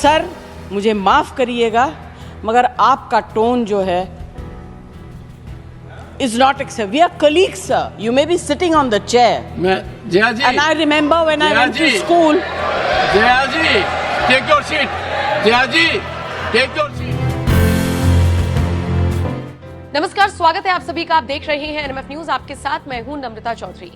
Sir मुझे माफ करिएगा मगर आपका टोन जो है is not acceptable. We are colleagues, sir. You may be sitting on the chair. Jaya ji, And I remember when I went to school. Jaya ji, take your seat. Jaya ji, take your seat. नमस्कार, स्वागत है आप सभी का। आप देख रहे हैं एनएमएफ न्यूज। आपके साथ मैं हूं नम्रता चौधरी।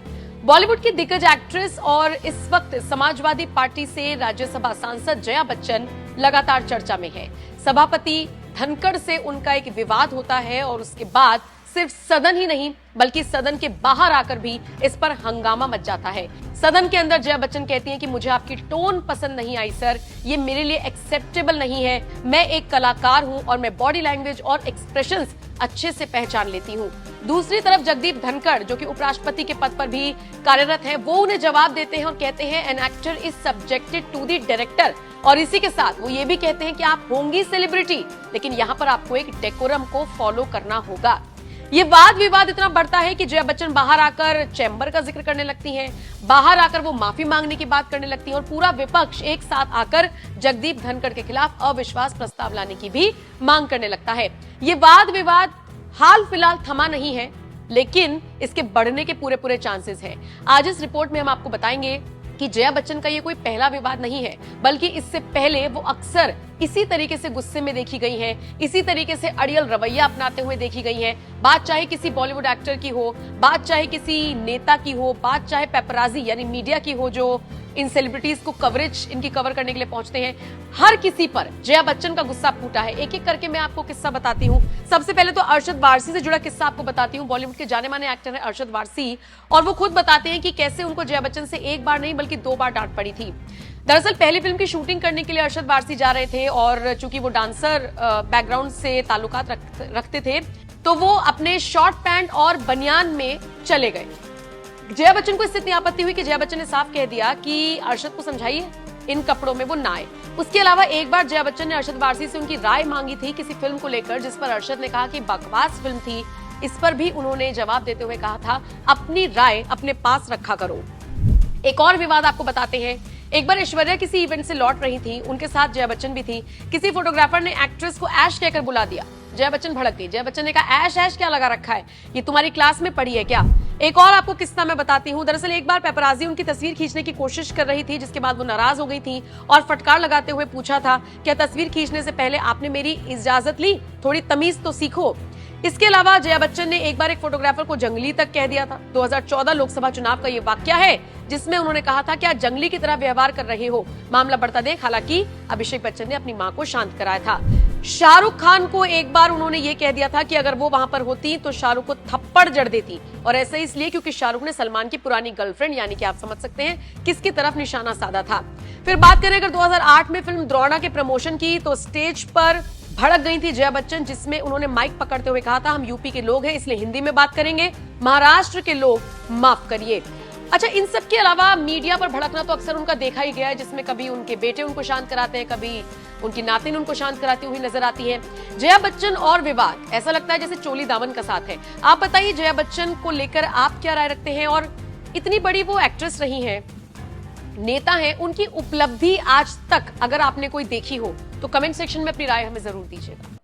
बॉलीवुड की दिग्गज एक्ट्रेस और इस वक्त समाजवादी पार्टी से राज्यसभा सांसद जया बच्चन लगातार चर्चा में है। सभापति धनखड़ से उनका एक विवाद होता है और उसके बाद सिर्फ सदन ही नहीं बल्कि सदन के बाहर आकर भी इस पर हंगामा मच जाता है। सदन के अंदर जया बच्चन कहती हैं कि मुझे आपकी टोन पसंद नहीं आई सर, ये मेरे लिए एक्सेप्टेबल नहीं है। मैं एक कलाकार हूं और मैं बॉडी लैंग्वेज और एक्सप्रेशंस अच्छे से पहचान लेती हूं। दूसरी तरफ जगदीप धनखड़ जो कि उपराष्ट्रपति के पद पर भी कार्यरत हैं, वो उन्हें जवाब देते हैं और कहते हैं an actor is subjected to the director. और इसी के साथ वो ये भी कहते हैं कि आप होंगी सेलिब्रिटी लेकिन यहाँ पर आपको एक डेकोरम को फॉलो करना होगा। ये वाद विवाद इतना बढ़ता है कि जया बच्चन बाहर आकर चैम्बर का जिक्र करने लगती हैं, बाहर आकर वो माफी मांगने की बात करने लगती हैं और पूरा विपक्ष एक साथ आकर जगदीप धनखड़ के खिलाफ अविश्वास प्रस्ताव लाने की भी मांग करने लगता है। ये वाद विवाद हाल फिलहाल थमा नहीं है लेकिन इसके बढ़ने के पूरे चांसेस हैं। आज इस रिपोर्ट में हम आपको बताएंगे कि जया बच्चन का ये कोई पहला विवाद नहीं है बल्कि इससे पहले वो अक्सर इसी तरीके से गुस्से में देखी गई हैं, इसी तरीके से अड़ियल रवैया अपनाते हुए देखी गई हैं। बात चाहे किसी बॉलीवुड एक्टर की हो, बात चाहे किसी नेता की हो, बात चाहे पेपराजी यानी मीडिया की हो जो इन सेलिब्रिटीज को कवरेज इनकी कवर करने के लिए पहुंचते हैं, हर किसी पर जया बच्चन का गुस्सा फूटा है। एक एक करके मैं आपको किस्सा बताती हूँ। सबसे पहले तो अरशद वारसी से जुड़ा किस्सा आपको बताती हूँ। बॉलीवुड के जाने माने एक्टर है अरशद वारसी और वो खुद बताते हैं कि कैसे उनको जया बच्चन से एक बार नहीं बल्कि 2 बार डांट पड़ी थी। दरअसल पहली फिल्म की शूटिंग करने के लिए अरशद वारसी जा रहे थे और चूंकि वो डांसर बैकग्राउंड से ताल्लुकात रखते थे तो वो अपने शॉर्ट पैंट और बनियान में चले गए। जया बच्चन को इससे इतनी आपत्ति हुई कि जया बच्चन ने साफ कह दिया कि अरशद को समझाइए इन कपड़ों में वो ना आए। उसके अलावा एक बार जया बच्चन ने अरशद वारसी से उनकी राय मांगी थी किसी फिल्म को लेकर जिस पर अरशद ने कहा कि बकवास फिल्म थी। इस पर भी उन्होंने जवाब देते हुए कहा था अपनी राय अपने पास रखा करो। एक और विवाद आपको बताते हैं। एक बार ऐश्वर्या किसी इवेंट से लौट रही थी, उनके साथ जया बच्चन भी थी। किसी फोटोग्राफर ने एक्ट्रेस को ऐश कहकर बुला दिया। जया बच्चन भड़क गई। जया बच्चन ने कहा ऐश ऐश क्या लगा रखा है, ये तुम्हारी क्लास में पढ़ी है क्या। एक और आपको किस्सा मैं बताती हूँ। दरअसल एक बार पेपराजी उनकी तस्वीर खींचने की कोशिश कर रही थी जिसके बाद वो नाराज हो गई थी और फटकार लगाते हुए पूछा था क्या तस्वीर खींचने से पहले आपने मेरी इजाजत ली, थोड़ी तमीज तो सीखो। इसके अलावा जया बच्चन ने एक बार एक फोटोग्राफर को जंगली तक कह दिया था। 2014 लोकसभा चुनाव का ये वाकया है जिसमें उन्होंने कहा था क्या जंगली की तरह व्यवहार कर रहे हो। मामला बढ़ता देख हालांकि अभिषेक बच्चन ने अपनी मां को शांत कराया था। शाहरुख खान को एक बार उन्होंने ये कह दिया था कि अगर वो वहां पर होती तो शाहरुख को थप्पड़ जड़ देती और ऐसा इसलिए क्योंकि शाहरुख ने सलमान की पुरानी गर्लफ्रेंड यानी कि आप समझ सकते हैं किसकी तरफ निशाना साधा था। फिर बात करें अगर 2008 में फिल्म द्रोणा के प्रमोशन की तो स्टेज पर भड़क गई थी जया बच्चन जिसमें उन्होंने माइक पकड़ते हुए कहा था हम यूपी के लोग हैं इसलिए हिंदी में बात करेंगे, महाराष्ट्र के लोग माफ करिए। अच्छा, इन सब के अलावा मीडिया पर भड़कना तो अक्सर उनका देखा ही गया है जिसमें कभी उनके बेटे उनको शांत कराते हैं, कभी उनकी नातिन उनको शांत कराती हुई नजर आती है। जया बच्चन और विवाद ऐसा लगता है जैसे चोली दामन का साथ है। आप बताइए जया बच्चन को लेकर आप क्या राय रखते हैं और इतनी बड़ी वो एक्ट्रेस रही हैं, नेता हैं, उनकी उपलब्धि आज तक अगर आपने कोई देखी हो तो कमेंट सेक्शन में अपनी राय हमें जरूर दीजिएगा।